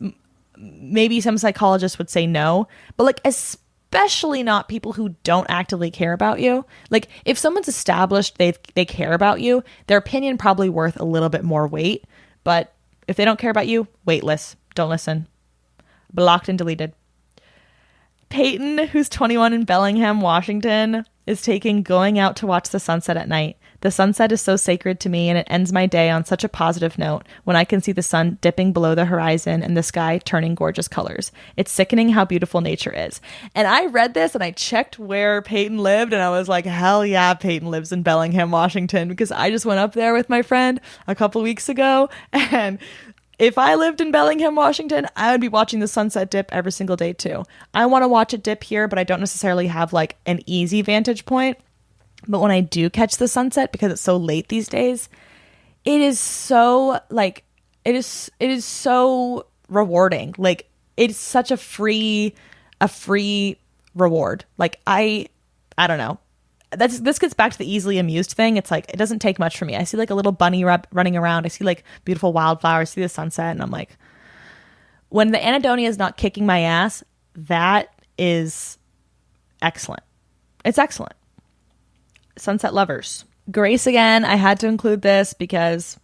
Speaker 1: Maybe some psychologists would say no, but like, especially not people who don't actively care about you. Like, if someone's established they care about you, their opinion probably worth a little bit more weight. But if they don't care about you, weightless. Don't listen. Blocked and deleted. Peyton, who's 21 in Bellingham, Washington, is taking going out to watch the sunset at night. The sunset is so sacred to me, and it ends my day on such a positive note when I can see the sun dipping below the horizon and the sky turning gorgeous colors. It's sickening how beautiful nature is. And I read this and I checked where Peyton lived, and I was like, hell yeah, Peyton lives in Bellingham, Washington, because I just went up there with my friend a couple weeks ago, and if I lived in Bellingham, Washington, I would be watching the sunset dip every single day too. I want to watch it dip here, but I don't necessarily have like an easy vantage point. But when I do catch the sunset, because it's so late these days, it is so like, it is so rewarding. Like, it's such a free reward. Like, I don't know. This gets back to the easily amused thing. It's like, it doesn't take much for me. I see like a little bunny running around. I see like beautiful wildflowers, see the sunset. And I'm like, when the anhedonia is not kicking my ass, that is excellent. It's excellent. Sunset lovers. Grace, again, I had to include this because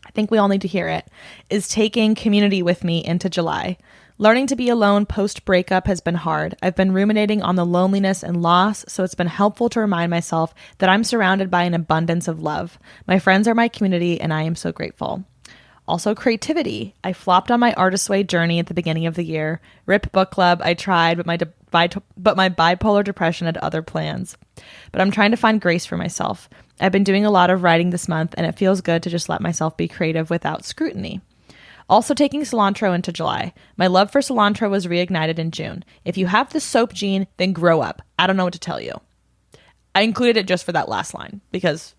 Speaker 1: I think we all need to hear it, is taking community with me into July. Learning to be alone post-breakup has been hard. I've been ruminating on the loneliness and loss, so it's been helpful to remind myself that I'm surrounded by an abundance of love. My friends are my community, and I am so grateful. Also, creativity. I flopped on my Artist's Way journey at the beginning of the year. RIP book club, I tried, but my bipolar depression had other plans. But I'm trying to find grace for myself. I've been doing a lot of writing this month, and it feels good to just let myself be creative without scrutiny. Also taking cilantro into July. My love for cilantro was reignited in June. If you have the soap gene, then grow up. I don't know what to tell you. I included it just for that last line because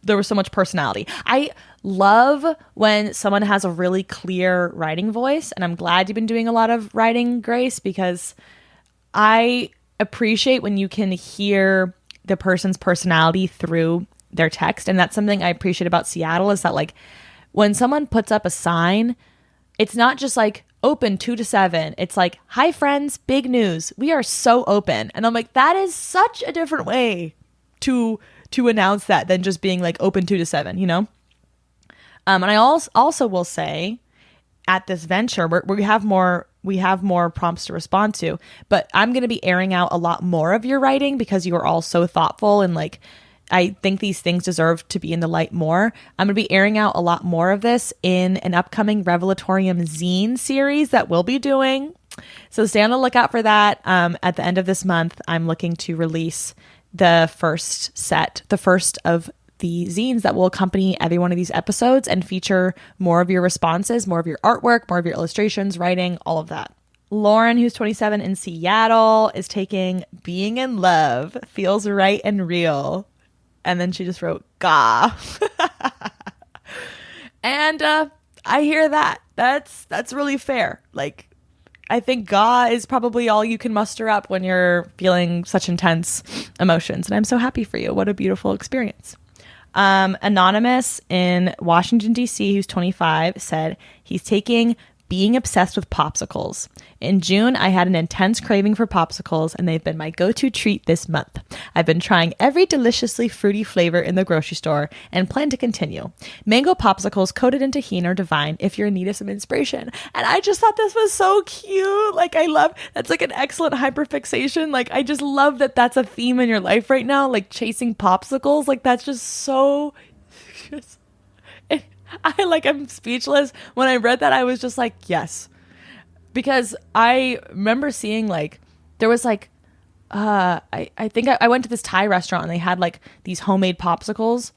Speaker 1: there was so much personality. I love when someone has a really clear writing voice, and I'm glad you've been doing a lot of writing, Grace, because I appreciate when you can hear the person's personality through their text. And that's something I appreciate about Seattle, is that like when someone puts up a sign, it's not just like open 2 to 7. It's like, hi friends, big news. We are so open. And I'm like, that is such a different way to announce that than just being like open 2 to 7, you know? And I also will say at this venture where we have more prompts to respond to, but I'm going to be airing out a lot more of your writing because you are all so thoughtful, and like, I think these things deserve to be in the light more. I'm going to be airing out a lot more of this in an upcoming Revelatorium zine series that we'll be doing. So stay on the lookout for that. At the end of this month, I'm looking to release the first of the zines that will accompany every one of these episodes and feature more of your responses, more of your artwork, more of your illustrations, writing, all of that. Lauren, who's 27 in Seattle, is taking Being in Love, Feels Right and Real. And then she just wrote, gah. And I hear that. That's really fair. Like, I think gah is probably all you can muster up when you're feeling such intense emotions. And I'm so happy for you. What a beautiful experience. Anonymous in Washington, D.C., who's 25, said he's taking Being Obsessed with Popsicles. In June, I had an intense craving for popsicles, and they've been my go-to treat this month. I've been trying every deliciously fruity flavor in the grocery store and plan to continue. Mango popsicles coated in tahini are divine if you're in need of some inspiration. And I just thought this was so cute. Like, that's like an excellent hyperfixation. Like, I just love that that's a theme in your life right now, like chasing popsicles. Like, that's just so... I'm speechless. When I read that, I was just like, yes. Because I remember seeing like, there was like, I think I went to this Thai restaurant and they had like these homemade popsicles.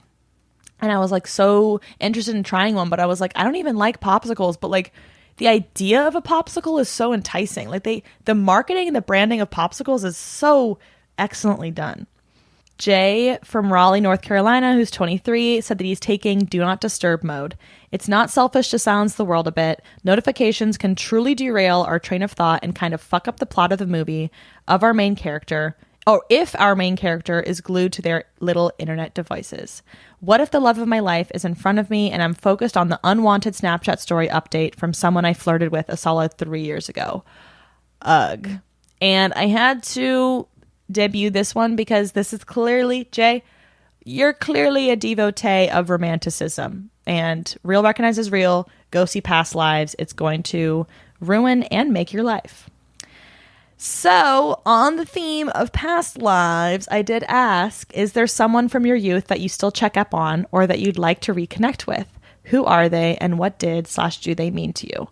Speaker 1: And I was like so interested in trying one, but I was like, I don't even like popsicles. But like the idea of a popsicle is so enticing. Like the marketing and the branding of popsicles is so excellently done. Jay from Raleigh, North Carolina, who's 23, said that he's taking Do Not Disturb mode. It's not selfish to silence the world a bit. Notifications can truly derail our train of thought and kind of fuck up the plot of the movie of our main character, or if our main character is glued to their little internet devices. What if the love of my life is in front of me and I'm focused on the unwanted Snapchat story update from someone I flirted with a solid 3 years ago? Ugh. And I had to debut this one because this is clearly, Jay, you're clearly a devotee of romanticism, and real recognizes real. Go see past lives. It's going to ruin and make your life. So, on the theme of past lives, I did ask, is there someone from your youth that you still check up on or that you'd like to reconnect with? Who are they and what did/do they mean to you?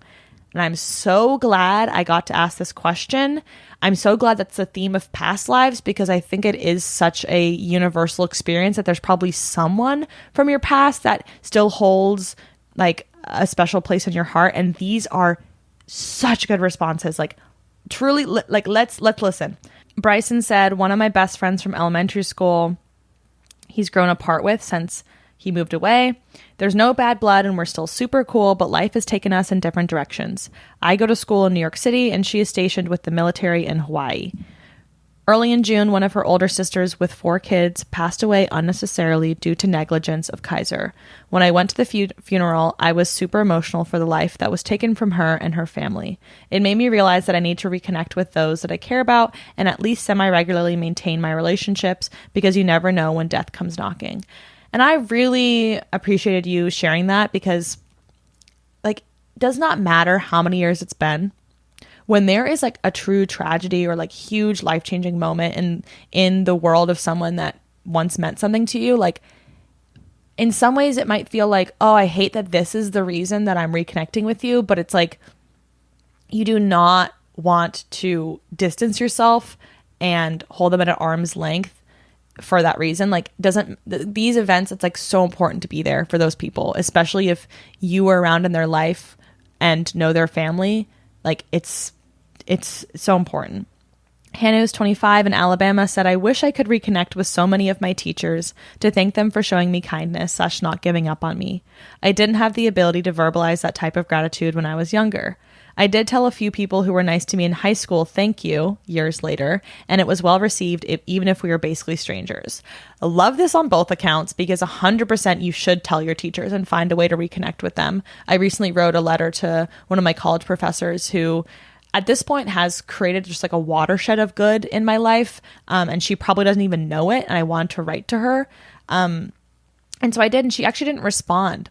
Speaker 1: And I'm so glad I got to ask this question. I'm so glad that's the theme of past lives because I think it is such a universal experience that there's probably someone from your past that still holds like a special place in your heart. And these are such good responses. Like, truly, like, let's listen. Bryson said, one of my best friends from elementary school, he's grown apart with since he moved away. There's no bad blood and we're still super cool, but life has taken us in different directions. I go to school in New York City and she is stationed with the military in Hawaii. Early in June, one of her older sisters with 4 kids passed away unnecessarily due to negligence of Kaiser. When I went to the funeral, I was super emotional for the life that was taken from her and her family. It made me realize that I need to reconnect with those that I care about and at least semi-regularly maintain my relationships because you never know when death comes knocking. And I really appreciated you sharing that because, like, it does not matter how many years it's been. When there is like a true tragedy or like huge life-changing moment in the world of someone that once meant something to you, like in some ways it might feel like, oh, I hate that this is the reason that I'm reconnecting with you. But it's like, you do not want to distance yourself and hold them at an arm's length for that reason. Like, these events, it's like so important to be there for those people, especially if you were around in their life and know their family. Like, it's so important. Hannah, who's 25 in Alabama, said, I wish I could reconnect with so many of my teachers to thank them for showing me kindness / not giving up on me. I didn't have the ability to verbalize that type of gratitude when I was younger. I did tell a few people who were nice to me in high school, thank you, years later, and it was well received even if we were basically strangers. I love this on both accounts because 100% you should tell your teachers and find a way to reconnect with them. I recently wrote a letter to one of my college professors who at this point has created just like a watershed of good in my life, and she probably doesn't even know it, and I wanted to write to her. And so I did, and she actually didn't respond.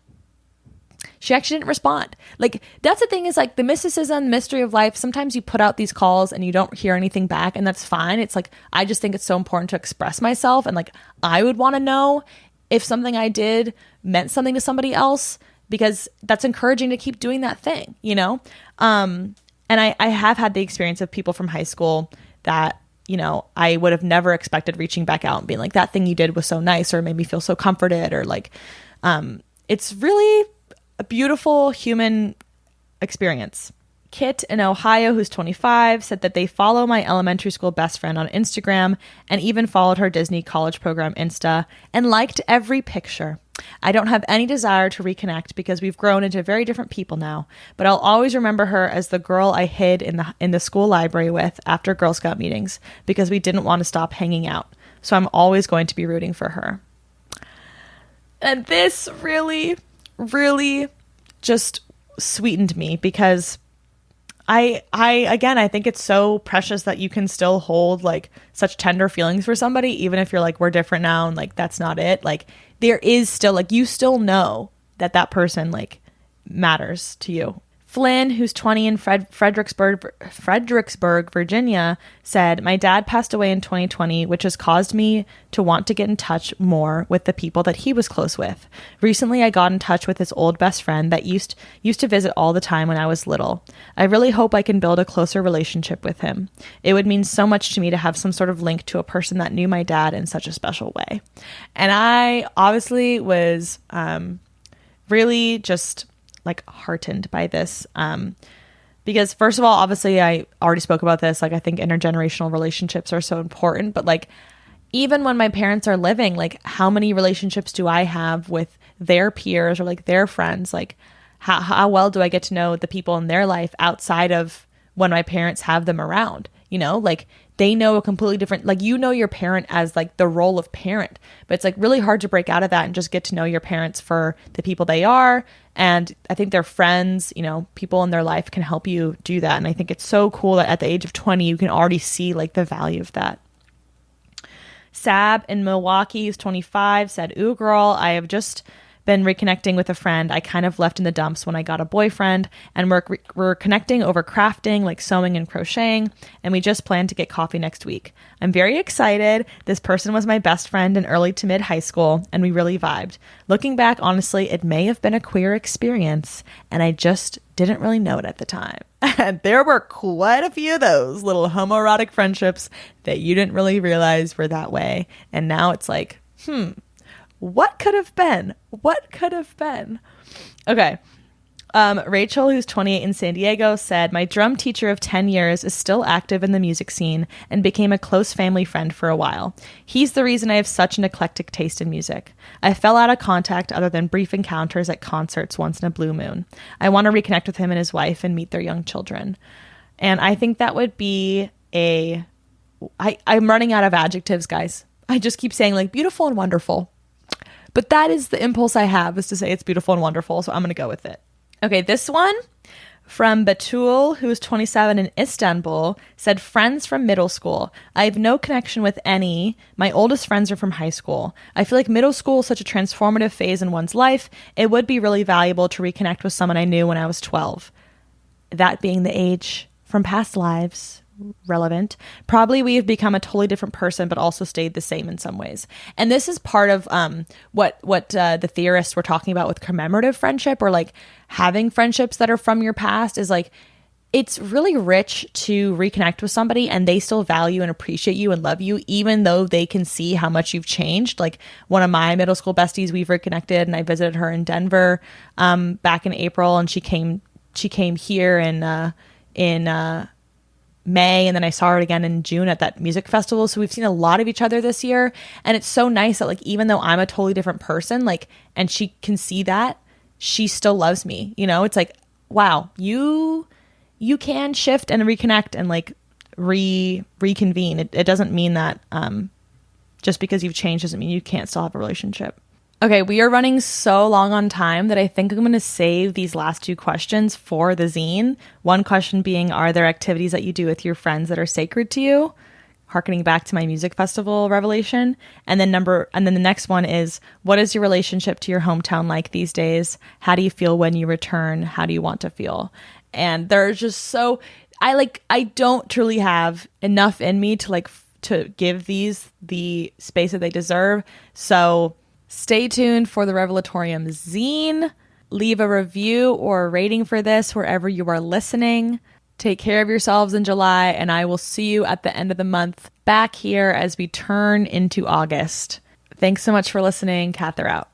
Speaker 1: Like, that's the thing, is like the mysticism, mystery of life. Sometimes you put out these calls and you don't hear anything back, and that's fine. It's like, I just think it's so important to express myself. And like, I would want to know if something I did meant something to somebody else, because that's encouraging to keep doing that thing, you know? And I have had the experience of people from high school that, you know, I would have never expected reaching back out and being like, that thing you did was so nice, or made me feel so comforted, or like, it's really a beautiful human experience. Kit in Ohio, who's 25, said that they follow my elementary school best friend on Instagram and even followed her Disney college program Insta and liked every picture. I don't have any desire to reconnect because we've grown into very different people now, but I'll always remember her as the girl I hid in the school library with after Girl Scout meetings because we didn't want to stop hanging out. So I'm always going to be rooting for her. And this really, really just sweetened me because I think it's so precious that you can still hold like such tender feelings for somebody, even if you're like, we're different now and like that's not it. Like, there is still like, you still know that person like matters to you. Flynn, who's 20 in Fredericksburg, Virginia, said, my dad passed away in 2020, which has caused me to want to get in touch more with the people that he was close with. Recently, I got in touch with his old best friend that used to visit all the time when I was little. I really hope I can build a closer relationship with him. It would mean so much to me to have some sort of link to a person that knew my dad in such a special way. And I obviously was really just like heartened by this, because first of all, obviously I already spoke about this. Like, I think intergenerational relationships are so important, but like, even when my parents are living, like, how many relationships do I have with their peers or like their friends? Like, how well do I get to know the people in their life outside of when my parents have them around? You know, like, they know a completely different, like, you know your parent as like the role of parent, but it's like really hard to break out of that and just get to know your parents for the people they are. And I think their friends, you know, people in their life can help you do that. And I think it's so cool that at the age of 20, you can already see like the value of that. Sab in Milwaukee, who's 25, said, ooh, girl, I have just been reconnecting with a friend I kind of left in the dumps when I got a boyfriend, and we're connecting over crafting, like sewing and crocheting, and we just plan to get coffee next week. I'm very excited. This person was my best friend in early to mid high school, and we really vibed. Looking back, honestly, it may have been a queer experience, and I just didn't really know it at the time. And there were quite a few of those little homoerotic friendships that you didn't really realize were that way. And now it's like, what could have been? What could have been? Okay. Rachel, who's 28 in San Diego, said, my drum teacher of 10 years is still active in the music scene and became a close family friend for a while. He's the reason I have such an eclectic taste in music. I fell out of contact other than brief encounters at concerts once in a blue moon. I want to reconnect with him and his wife and meet their young children. And I think that would be I'm running out of adjectives, guys. I just keep saying like beautiful and wonderful. But that is the impulse I have, is to say it's beautiful and wonderful. So I'm going to go with it. Okay, this one from Batul, who's 27 in Istanbul, said, friends from middle school. I have no connection with any. My oldest friends are from high school. I feel like middle school is such a transformative phase in one's life. It would be really valuable to reconnect with someone I knew when I was 12. That being the age from past lives. Relevant. Probably we have become a totally different person, but also stayed the same in some ways. And this is part of what the theorists were talking about with commemorative friendship, or like having friendships that are from your past, is like, it's really rich to reconnect with somebody and they still value and appreciate you and love you, even though they can see how much you've changed. Like one of my middle school besties, we've reconnected, and I visited her in Denver back in April, and she came here in May, and then I saw her again in June at that music festival. So we've seen a lot of each other this year, and it's so nice that like, even though I'm a totally different person, like, and she can see that, she still loves me. You know, it's like, wow, you can shift and reconnect and like reconvene. It doesn't mean that just because you've changed doesn't mean you can't still have a relationship. Okay, we are running so long on time that I think I'm going to save these last two questions for the zine. One question being, are there activities that you do with your friends that are sacred to you? Harkening back to my music festival revelation. And then the next one is, what is your relationship to your hometown like these days? How do you feel when you return? How do you want to feel? And there's just so, I don't truly have enough in me to give these the space that they deserve. So stay tuned for the Revelatorium zine. Leave a review or a rating for this wherever you are listening. Take care of yourselves in July, and I will see you at the end of the month back here as we turn into August. Thanks so much for listening. Cather out.